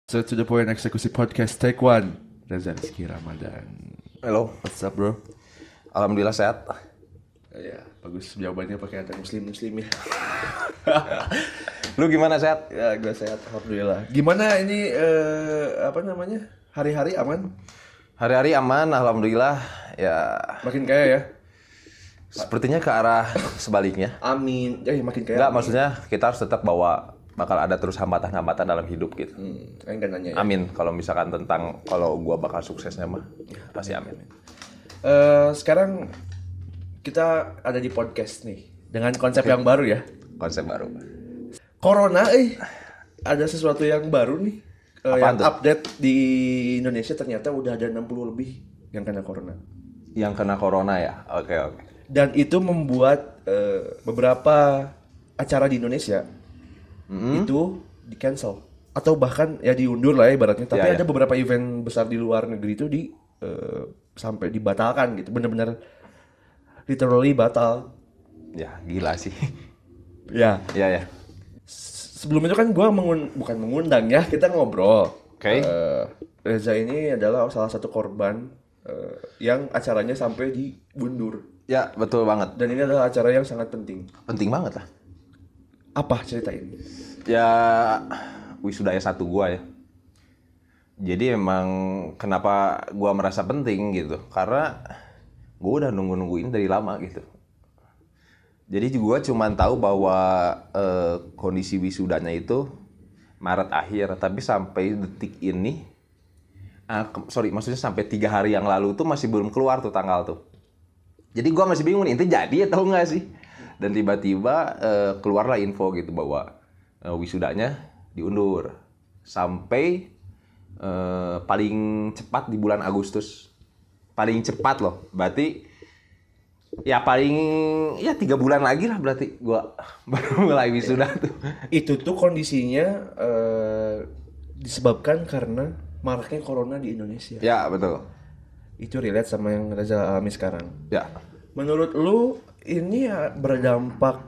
So to the point eksekusi podcast take one. Reza Rizky Ramadan. Halo, What's up bro? alhamdulillah sehat. Ya bagus jawabannya pakai ada muslim ya. Lu gimana sehat? Ya gue sehat alhamdulillah. Gimana ini apa namanya hari-hari aman? Hari-hari aman, alhamdulillah. Ya, Makin kaya ya? sepertinya ke arah sebaliknya. Amin. Ya makin kaya. Enggak, maksudnya kita harus tetap bahwa bakal ada terus hambatan-hambatan dalam hidup gitu. Enggak nanya ya. Amin. Kalau misalkan tentang kalau gua bakal suksesnya mah, pasti amin. Sekarang kita ada di podcast nih dengan konsep yang baru ya. Konsep baru. Corona, ada sesuatu yang baru nih. Apaan Yang tuh? update di Indonesia ternyata udah ada 60 lebih yang kena corona. Yang kena corona ya? Oke. Dan itu membuat beberapa acara di Indonesia itu di cancel atau bahkan ya diundur lah ya ibaratnya. Tapi Ya, ada beberapa event besar di luar negeri itu sampai dibatalkan gitu, benar-benar literally batal. Ya, gila sih. Ya. Ya. Sebelum itu kan gue bukan mengundang ya, kita ngobrol. Oke. Reza ini adalah salah satu korban yang acaranya sampai diundur. Ya, betul banget. Dan ini adalah acara yang sangat penting. Penting banget lah. Apa ceritain? Ya, wisuda S1 gua ya. Jadi emang kenapa gua merasa penting gitu, karena gua udah nunggu-nungguin dari lama gitu. Jadi gua cuman tahu bahwa kondisi wisudanya itu Maret akhir, tapi sampai detik ini, maksudnya sampai 3 hari yang lalu tuh masih belum keluar tuh tanggal tuh. Jadi gua masih bingung nih, itu jadi atau enggak sih? Dan tiba-tiba keluarlah info gitu bahwa wisudanya diundur sampai paling cepat di bulan Agustus. Paling cepat loh, berarti ya paling ya 3 bulan lagi lah berarti gua baru mulai wisuda tuh. Itu tuh kondisinya disebabkan karena maraknya corona di Indonesia. Ya, betul. Itu relate sama yang Reza alami sekarang. Ya. Menurut lu ini ya berdampak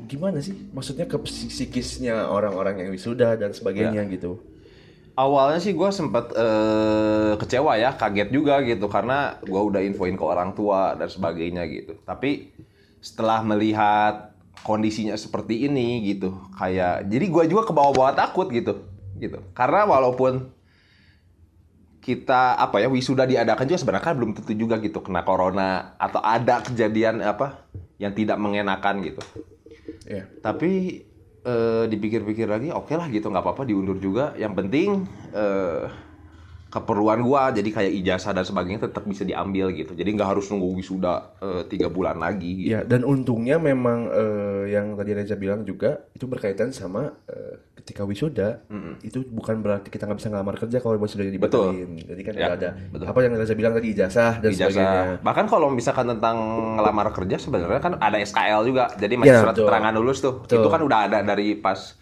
gimana sih? Maksudnya ke psikisnya orang-orang yang wisuda dan sebagainya gitu. Awalnya sih gue sempat kecewa ya, kaget juga gitu karena gue udah infoin ke orang tua dan sebagainya gitu. Tapi setelah melihat kondisinya seperti ini gitu, kayak jadi gue juga kebawa-bawa takut gitu. Karena walaupun kita wisuda diadakan juga sebenarnya kan belum tentu juga gitu kena corona atau ada kejadian yang tidak mengenakan gitu. Iya. Tapi dipikir-pikir lagi, oke lah gitu, nggak apa-apa diundur juga. Yang penting keperluan gua jadi kayak ijazah dan sebagainya tetap bisa diambil gitu. Jadi nggak harus nunggu wisuda 3 bulan lagi. Gitu. Ya, dan untungnya memang yang tadi Reza bilang juga itu berkaitan sama ketika wisuda itu bukan berarti kita nggak bisa ngelamar kerja kalau wisuda dibatalin. Jadi kan Ya, udah ada betul. apa yang Reza bilang tadi ijazah dan sebagainya. Bahkan kalau misalkan tentang ngelamar kerja sebenarnya kan ada SKL juga. Jadi masih Ya, surat betul. keterangan lulus tuh. Betul. Itu kan udah ada dari pas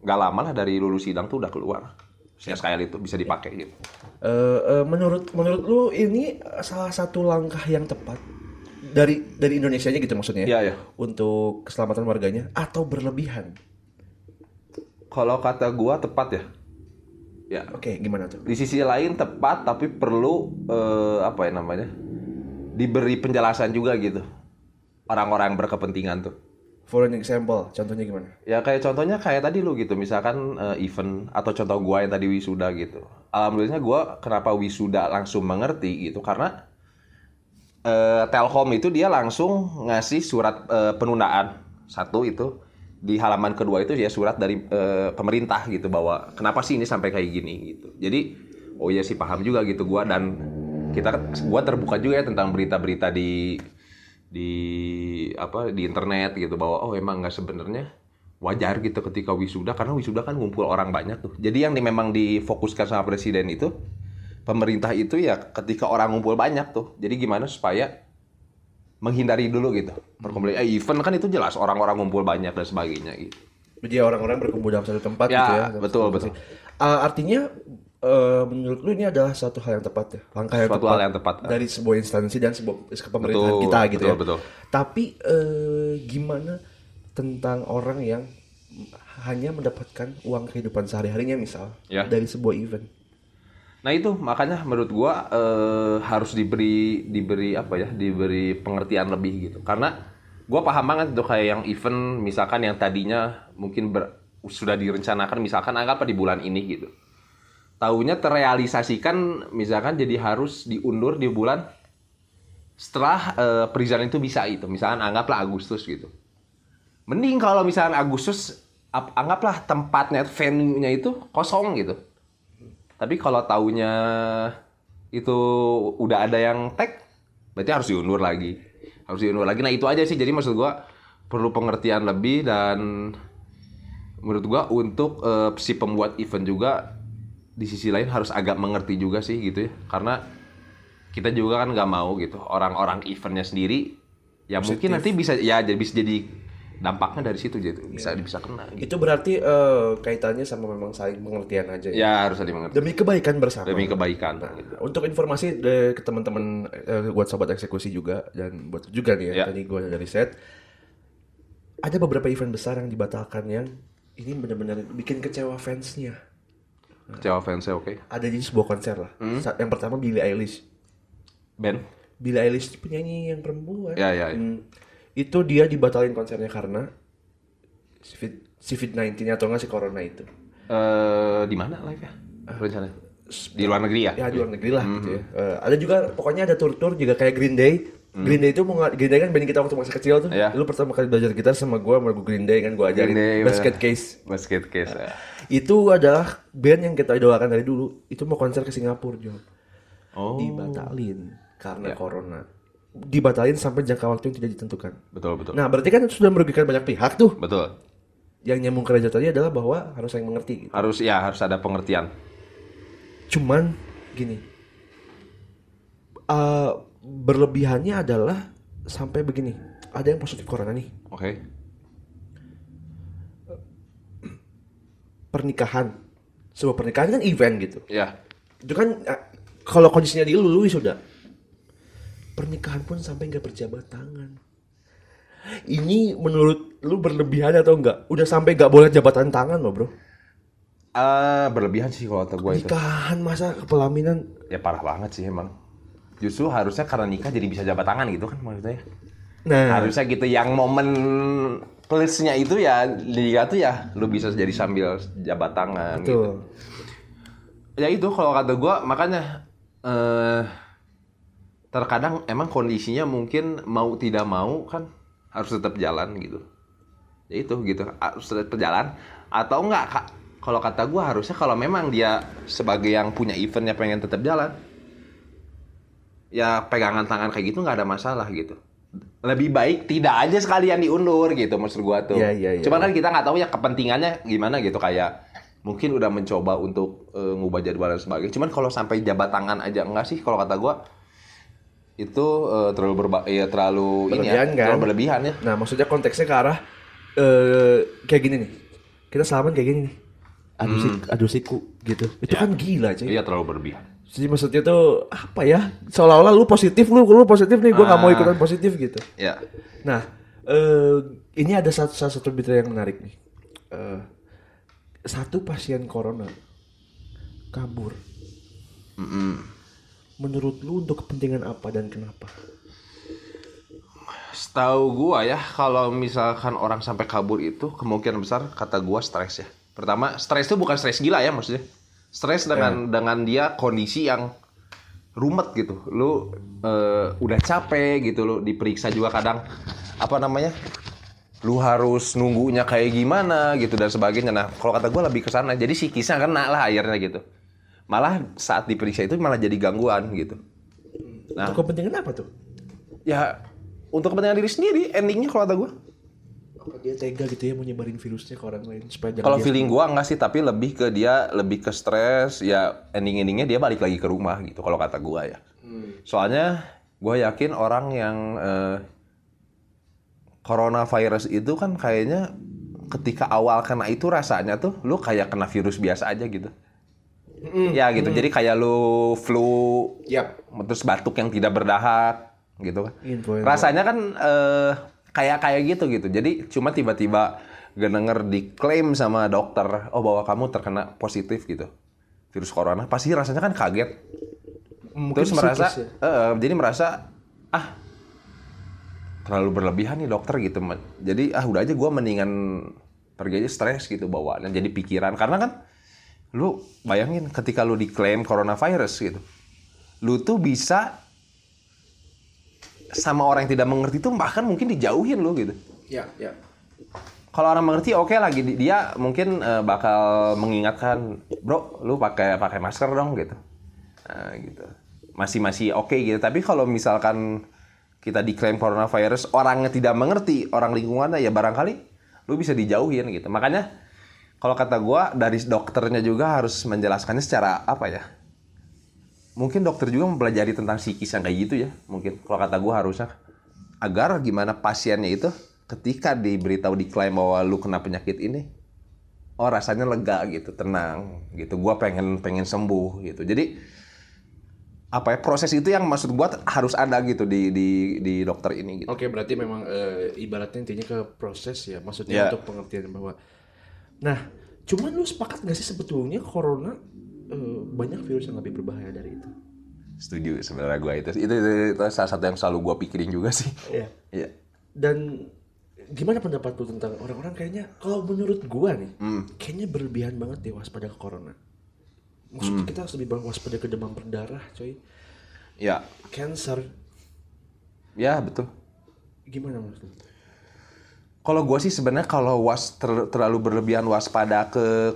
nggak lama lah dari lulus sidang tuh udah keluar. SKL itu bisa dipakai gitu. Menurut lu ini salah satu langkah yang tepat dari Indonesianya gitu maksudnya? Iya. Untuk keselamatan warganya atau berlebihan? Kalau kata gua tepat ya. Ya. Oke, gimana tuh? Di sisi lain tepat tapi perlu diberi penjelasan juga gitu orang-orang yang berkepentingan tuh. For an example, contohnya gimana? Ya contohnya kayak tadi lu gitu, misalkan event atau contoh gua yang tadi wisuda gitu. Alhamdulillahnya gua kenapa wisuda langsung mengerti gitu karena Telkom itu dia langsung ngasih surat penundaan. Satu itu di halaman kedua itu ya surat dari pemerintah gitu bahwa kenapa sih ini sampai kayak gini gitu. Jadi oh iya sih paham juga gitu gua, dan gua terbuka juga ya tentang berita-berita di internet gitu bahwa oh emang nggak sebenarnya wajar gitu ketika wisuda, karena wisuda kan ngumpul orang banyak tuh. Jadi yang memang difokuskan sama presiden itu pemerintah itu ya ketika orang ngumpul banyak tuh. Jadi gimana supaya menghindari dulu gitu perkumpulan event kan itu jelas orang-orang ngumpul banyak dan sebagainya gitu. Jadi orang-orang berkumpul dalam satu tempat Ya, gitu ya. betul. Artinya menurut lu ini adalah suatu hal yang tepat ya, langkah yang Suatu tepat, hal yang tepat. dari sebuah instansi dan sebuah pemerintahan Betul, kita gitu betul, ya. betul. Tapi gimana tentang orang yang hanya mendapatkan uang kehidupan sehari-harinya misal Ya. dari sebuah event. Nah itu makanya menurut gua harus diberi diberi pengertian lebih gitu. Karena gua paham banget tuh kayak yang event misalkan yang tadinya mungkin sudah direncanakan misalkan anggaplah di bulan ini gitu. Taunya terrealisasikan misalkan jadi harus diundur di bulan setelah perizinan itu bisa itu. Misalkan anggaplah Agustus gitu. Mending kalau misalkan Agustus anggaplah tempatnya venue-nya itu kosong gitu. Tapi kalau taunya itu udah ada yang tag, berarti harus diundur lagi. Harus diundur lagi. Nah, itu aja sih. Jadi maksud gua perlu pengertian lebih dan menurut gua untuk si pembuat event juga di sisi lain harus agak mengerti juga sih gitu ya. Karena kita juga kan nggak mau gitu orang-orang eventnya sendiri ya positif. Mungkin nanti bisa jadi dampaknya dari situ gitu bisa kena gitu. Itu berarti kaitannya sama memang saling pengertian aja ya. Ya harus saling mengerti. Demi kebaikan bersama. Demi kebaikan. Nah, gitu. Untuk informasi ke teman-teman buat sobat eksekusi juga dan buat juga nih ya. Tadi gue ada riset. Ada beberapa event besar yang dibatalkan yang ini benar-benar bikin kecewa fansnya. Kecewa fansnya oke. Ada di sebuah konser lah. Yang pertama Billie Eilish. Billie Eilish penyanyi yang perempuan. Ya. Itu dia dibatalin konsernya karena COVID-19 atau nggak si corona itu. Di mana live ya? Rencananya? Di luar negeri ya? Ya di luar negeri lah gitu ya. Ada juga pokoknya ada tour juga kayak Green Day. Green Day itu Green Day kan band kita waktu masih kecil tuh. Yeah. Lu pertama kali belajar gitar sama gue Green Day kan gue ajarin Basket Case. Ya. Itu adalah band yang kita idolakan dari dulu. Itu mau konser ke Singapura, Jo. Dibatalin karena corona. Dibatalin sampai jangka waktu yang tidak ditentukan. Betul. Nah, berarti kan sudah merugikan banyak pihak tuh. Betul. Yang nyambung ke Raja tadi adalah bahwa harus saling mengerti gitu. Harus ada pengertian. Cuman gini. Berlebihannya adalah sampai begini. Ada yang positif corona nih. Oke. Pernikahan. Sebuah pernikahan kan event gitu. Iya. Itu kan kalau kondisinya dilului sudah. Pernikahan pun sampai nggak berjabat tangan. Ini menurut lu berlebihan atau enggak? Udah sampai nggak boleh jabatan tangan loh, bro. Berlebihan sih kalau kata gue itu. Nikahan masa kepelaminan. Ya parah banget sih emang. Justru harusnya karena nikah jadi bisa jabat tangan gitu kan maksudnya. Nah, harusnya gitu yang momen plusnya itu ya nikah tuh ya lu bisa jadi sambil jabat tangan. betul. Gitu. Ya itu kalau kata gue makanya terkadang emang kondisinya mungkin mau tidak mau kan harus tetap jalan gitu. Ya itu gitu harus tetap jalan atau enggak kalau kata gue harusnya kalau memang dia sebagai yang punya eventnya pengen tetap jalan ya pegangan tangan kayak gitu nggak ada masalah gitu. Lebih baik tidak aja sekalian diundur gitu maksud gue tuh. Iya. Cuman kan kita nggak tahu ya kepentingannya gimana gitu kayak mungkin udah mencoba untuk ngubah jadwal dan sebagainya. Cuman kalau sampai jabat tangan aja enggak sih kalau kata gue itu terlalu berlebihan, terlalu berlebihan ya. Nah, maksudnya konteksnya ke arah kayak gini nih. Kita salaman kayak gini nih. Adu siku gitu. Itu kan gila, cuy. Iya, terlalu berlebihan. Jadi maksudnya tuh apa ya? Seolah-olah lu positif nih, gue nggak mau ikutan positif gitu. Iya. Nah, ini ada salah satu berita yang menarik nih. Satu pasien corona kabur. Menurut lu untuk kepentingan apa dan kenapa? Setahu gua ya, kalau misalkan orang sampai kabur itu kemungkinan besar kata gua stres ya. Pertama, stres itu bukan stres gila ya maksudnya. Stres dengan dia kondisi yang rumet gitu. Lu udah capek gitu, lu diperiksa juga kadang lu harus nunggunya kayak gimana gitu dan sebagainya. Nah, kalau kata gua lebih ke sana. Jadi psikisnya kena lah akhirnya gitu. Malah saat diperiksa itu malah jadi gangguan gitu. Nah, untuk kepentingan apa tuh? Ya untuk kepentingan diri sendiri endingnya kalau kata gue. Apa dia tega gitu ya mau nyebarin virusnya ke orang lain supaya jangan. Kalau feeling gue enggak sih, tapi lebih ke stres ya endingnya dia balik lagi ke rumah gitu kalau kata gue ya. Soalnya gue yakin orang yang coronavirus itu kan kayaknya ketika awal kena itu rasanya tuh lu kayak kena virus biasa aja gitu. Ya gitu, jadi kayak lu flu, terus batuk yang tidak berdahak, gitu kan. Rasanya kan kayak gitu. Jadi cuma tiba-tiba denger diklaim sama dokter, oh bahwa kamu terkena positif gitu virus corona, pasti rasanya kan kaget. Mungkin Terus merasa, ya? jadi merasa terlalu berlebihan nih dokter gitu. Jadi udah aja gue mendingan pergi aja stres gitu bawaannya, jadi pikiran. Karena kan lu bayangin ketika lu diklaim coronavirus gitu, lu tuh bisa sama orang yang tidak mengerti tuh bahkan mungkin dijauhin lu gitu. Ya. Kalau orang mengerti oke lagi, dia mungkin bakal mengingatkan, bro, lu pakai masker dong gitu. Nah, gitu. Masih oke gitu. Tapi kalau misalkan kita diklaim coronavirus, orangnya tidak mengerti, orang lingkungannya ya barangkali lu bisa dijauhin gitu. Makanya kalau kata gua dari dokternya juga harus menjelaskannya secara apa ya? Mungkin dokter juga mempelajari tentang psikis yang kayak gitu ya. Mungkin kalau kata gua harusnya agar gimana pasiennya itu ketika diberitahu diklaim bahwa lu kena penyakit ini, oh rasanya lega gitu, tenang gitu. Gua pengen sembuh gitu. Jadi apa ya, proses itu yang maksud gua harus ada gitu di dokter ini gitu. Oke, berarti memang ibaratnya intinya ke proses ya, maksudnya untuk pengertian bahwa. Nah, cuman lu sepakat nggak sih sebetulnya corona banyak virus yang lebih berbahaya dari itu? Setuju sebenarnya gua itu salah satu yang selalu gua pikirin juga sih. Iya. Dan gimana pendapat lu tentang orang-orang kayaknya, kalau menurut gua nih, kayaknya berlebihan banget deh waspada ke corona. Maksudnya kita harus lebih banyak waspada ke demam berdarah, coy. Ya. Cancer. Ya, betul. Gimana menurut lu? Kalau gue sih sebenarnya kalau terlalu berlebihan waspada ke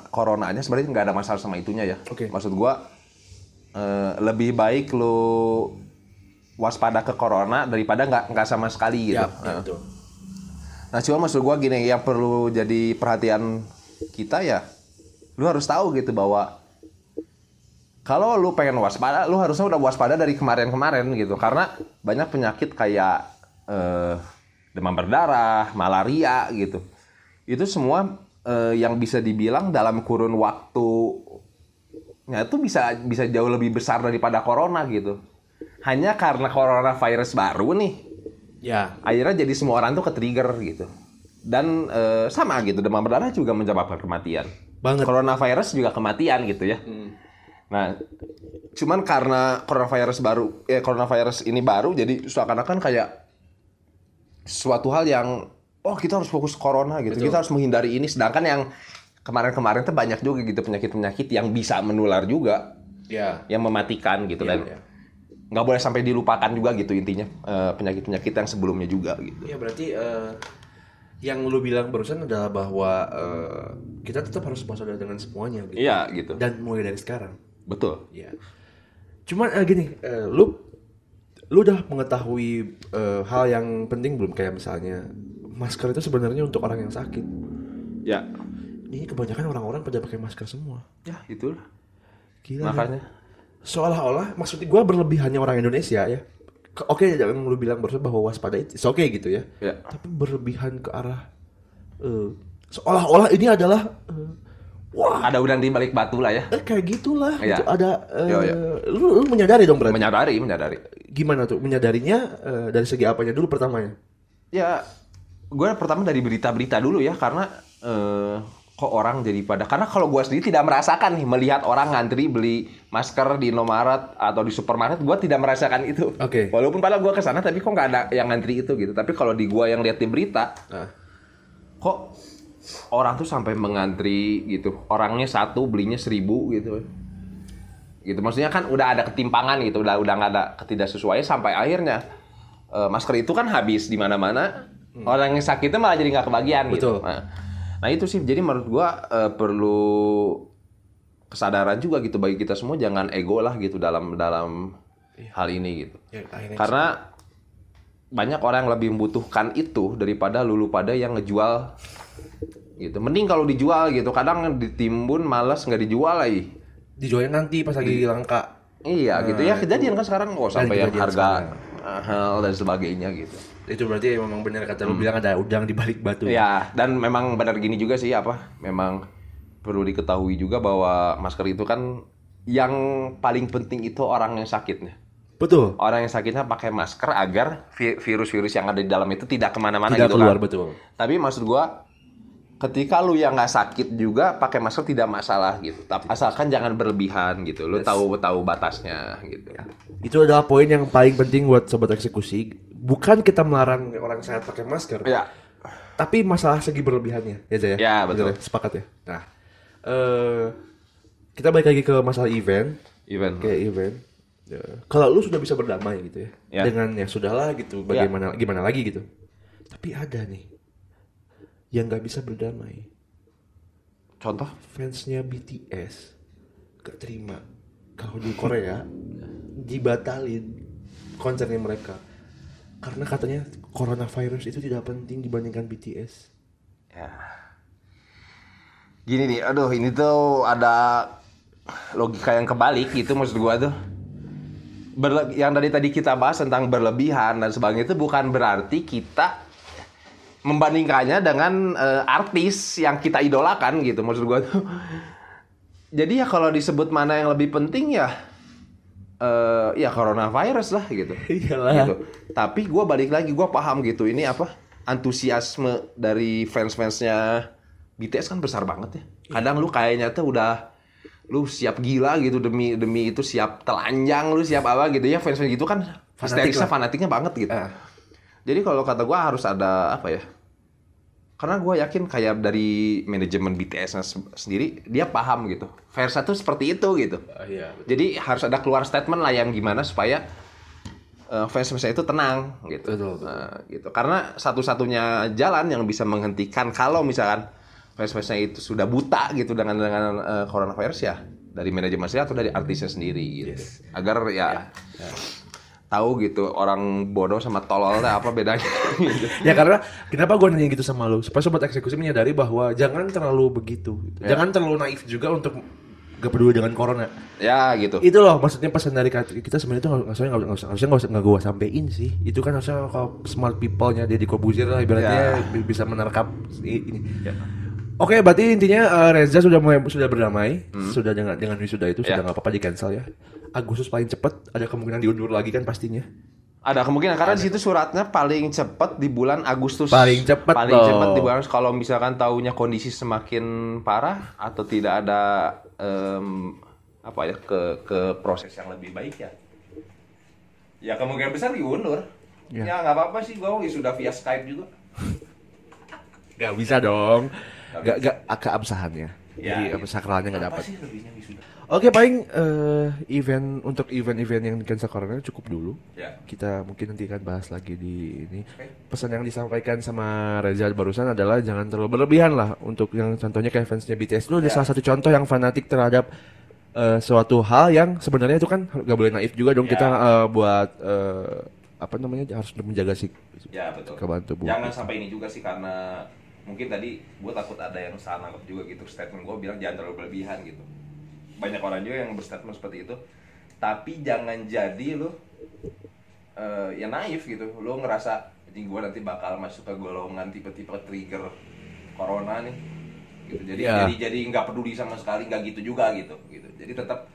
coronanya sebenarnya nggak ada masalah sama itunya ya. Oke. Maksud gue lebih baik lu waspada ke corona daripada nggak sama sekali gitu. Ya, betul. Nah cuma maksud gue gini, yang perlu jadi perhatian kita ya, lu harus tahu gitu bahwa kalau lu pengen waspada, lu harusnya udah waspada dari kemarin-kemarin gitu. Karena banyak penyakit kayak demam berdarah, malaria gitu. Itu semua yang bisa dibilang dalam kurun waktunya itu bisa jauh lebih besar daripada corona gitu. Hanya karena coronavirus baru nih, Ya. akhirnya jadi semua orang tuh ke-trigger gitu. Dan sama gitu, demam berdarah juga menyebabkan kematian. Banget. Coronavirus juga kematian gitu ya. Nah, cuman karena coronavirus ini baru, jadi seakan-akan kayak suatu hal yang kita harus fokus corona gitu. Betul. Kita harus menghindari ini. Sedangkan yang kemarin-kemarin tuh banyak juga gitu penyakit-penyakit yang bisa menular juga. Ya. Yang mematikan gitu dan nggak boleh sampai dilupakan juga gitu intinya penyakit-penyakit yang sebelumnya juga gitu. Ya berarti yang lu bilang barusan adalah bahwa kita tetap harus waspada dengan semuanya gitu. Iya gitu. Dan mulai dari sekarang. Betul. Ya. Cuman gini, lu udah mengetahui hal yang penting belum, kayak misalnya masker itu sebenarnya untuk orang yang sakit. Ya. Ini kebanyakan orang-orang pada pakai masker semua. Ya itulah. Gila. Makanya. Seolah-olah maksud gue berlebihannya orang Indonesia ya. Oke, jangan lu bilang barusan bahwa waspada itu oke gitu ya. Tapi berlebihan ke arah seolah-olah ini adalah wah, ada udang di balik batu lah ya. Kayak gitulah. Ya. Gitu. Ada lu menyadari dong berarti. Menyadari. Gimana tuh menyadarinya dari segi apanya dulu pertamanya? Ya, gue pertama dari berita-berita dulu ya, karena kok orang jadi karena kalau gue sendiri tidak merasakan nih melihat orang ngantri beli masker di Indomaret atau di supermarket, gue tidak merasakan itu. Oke. Walaupun padahal gue kesana tapi kok nggak ada yang ngantri itu gitu. Tapi kalau di gue yang lihat di berita, kok orang tuh sampai mengantri gitu. Orangnya 1 belinya 1.000 gitu. Gitu maksudnya kan udah ada ketimpangan gitu, udah nggak ada ketidaksesuaian sampai akhirnya masker itu kan habis di mana-mana. Orang yang sakitnya malah jadi nggak kebagian. Betul. Gitu. Nah itu sih, jadi menurut gua perlu kesadaran juga gitu bagi kita semua, jangan ego lah gitu dalam hal ini gitu. Ya, karena banyak orang yang lebih membutuhkan itu daripada lulu pada yang ngejual gitu. Mending kalau dijual gitu, kadang ditimbun malas nggak dijual lagi. Dijualnya nanti pas lagi langka. Iya gitu ya, kejadian kan sekarang sampai yang harga mahal dan sebagainya gitu. Itu berarti memang benar kata lu bilang ada udang di balik batu. Iya, dan memang benar gini juga sih memang perlu diketahui juga bahwa masker itu kan yang paling penting itu orang yang sakitnya. Betul. Orang yang sakitnya pakai masker agar virus-virus yang ada di dalam itu tidak kemana-mana tidak gitu keluar, kan. betul. Tapi maksud gua ketika lu yang nggak sakit juga pakai masker tidak masalah gitu. Tapi asalkan jangan berlebihan gitu. Lu tahu batasnya gitu. Ya. Itu adalah poin yang paling penting buat sobat eksekusi. Bukan kita melarang orang sehat pakai masker. Ya. Tapi masalah segi berlebihannya, ya Zaya? Ya, betul. Sepakat ya. Nah, kita balik lagi ke masalah event. Kayak event. Ya. Kalau lu sudah bisa berdamai gitu ya. Dengan ya sudahlah gitu. Gimana lagi gitu. Tapi ada nih yang nggak bisa berdamai. Contoh? Fansnya BTS gak terima kalau di Korea dibatalin konsernya mereka karena katanya coronavirus itu tidak penting dibandingkan BTS. Ya. Gini nih, aduh ini tuh ada logika yang kebalik gitu maksud gua tuh. Yang tadi kita bahas tentang berlebihan dan sebagainya itu bukan berarti kita membandingkannya dengan artis yang kita idolakan gitu maksud gue tuh. Jadi ya kalau disebut mana yang lebih penting ya coronavirus lah gitu. Iyalah. Gitu. Tapi gue balik lagi, gue paham gitu ini apa antusiasme dari fans-fansnya BTS kan besar banget ya. Kadang lu kayaknya tuh udah lu siap gila gitu demi itu, siap telanjang, lu siap apa gitu ya, fans-fans gitu kan fanatiknya banget gitu. Jadi kalau kata gue harus ada apa ya? Karena gue yakin kayak dari manajemen BTS sendiri dia paham gitu. Versa tuh seperti itu gitu. Iya. Jadi harus ada keluar statement lah yang gimana supaya fans-fansnya itu tenang gitu. Betul. Gitu. Karena satu-satunya jalan yang bisa menghentikan kalau misalkan fans-fansnya itu sudah buta gitu dengan coronavirus ya dari manajemen sendiri atau dari artisnya sendiri gitu. Yes. Agar ya. Tahu gitu orang bodoh sama tolol apa bedanya gitu. Ya karena kenapa gue nanya gitu sama lu supaya sobat eksekusi menyadari bahwa jangan terlalu begitu gitu. Jangan terlalu naif juga untuk gak peduli dengan corona ya gitu. Itu loh maksudnya pesan dari kita sebenarnya itu harusnya nggak gue sampein sih. Itu kan harusnya kalau smart people-nya Deddy Corbuzier lah ibaratnya bisa menerkap ini ya. Oke, berarti intinya Reza sudah berdamai, sudah dengan wisuda itu sudah nggak apa-apa di cancel ya. Agustus paling cepat, ada kemungkinan diundur lagi kan pastinya. Ada kemungkinan karena di situ suratnya paling cepat di bulan Agustus. Paling cepat di bulan kalau misalkan tahunya kondisi semakin parah atau tidak ada ke proses yang lebih baik ya. Ya kemungkinan besar diundur. Ya nggak apa-apa sih, gue sudah via Skype juga. Gak bisa dong. Gak keabsahannya. Jadi sakralnya nggak dapat. Oke, paling untuk event yang cancel corona cukup dulu. Kita mungkin nanti akan bahas lagi di ini. Pesan yang disampaikan sama Reza barusan adalah jangan terlalu berlebihan lah. Untuk yang contohnya kayak fansnya BTS itu ada salah satu contoh yang fanatik terhadap suatu hal yang sebenarnya itu kan gak boleh naif juga dong kita buat harus menjaga kekebalan tubuh. Jangan sampai ini juga sih karena mungkin tadi gue takut ada yang salah nangkep juga gitu statement gue bilang jangan terlalu berlebihan gitu. Banyak orang juga yang berstatement seperti itu, tapi jangan jadi lo ya naif gitu. Lo ngerasa anjing gue nanti bakal masuk ke golongan tipe-tipe trigger corona nih gitu. Jadi nggak peduli sama sekali, nggak gitu juga gitu. Jadi tetap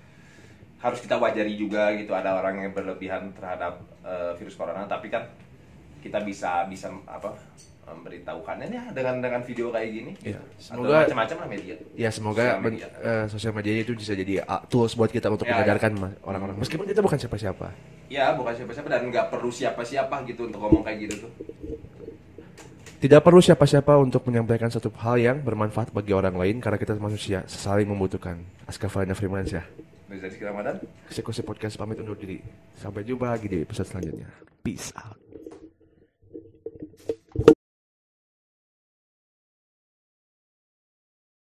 harus kita wajari juga gitu ada orang yang berlebihan terhadap virus corona, tapi kan kita bisa memberitahukannya ya dengan video kayak gini. Ya, semoga macam-macam lah media. Ya semoga sosial media itu bisa jadi tools buat kita untuk menyadarkan orang-orang. Meskipun kita bukan siapa-siapa. Ya bukan siapa-siapa dan nggak perlu siapa-siapa gitu untuk ngomong kayak gitu tuh. Tidak perlu siapa-siapa untuk menyampaikan satu hal yang bermanfaat bagi orang lain karena kita manusia saling membutuhkan. Aska Farina Firmansyah. Rizky Ramadan. Eksekusi Podcast pamit undur diri. Sampai jumpa lagi di episode selanjutnya. Peace out.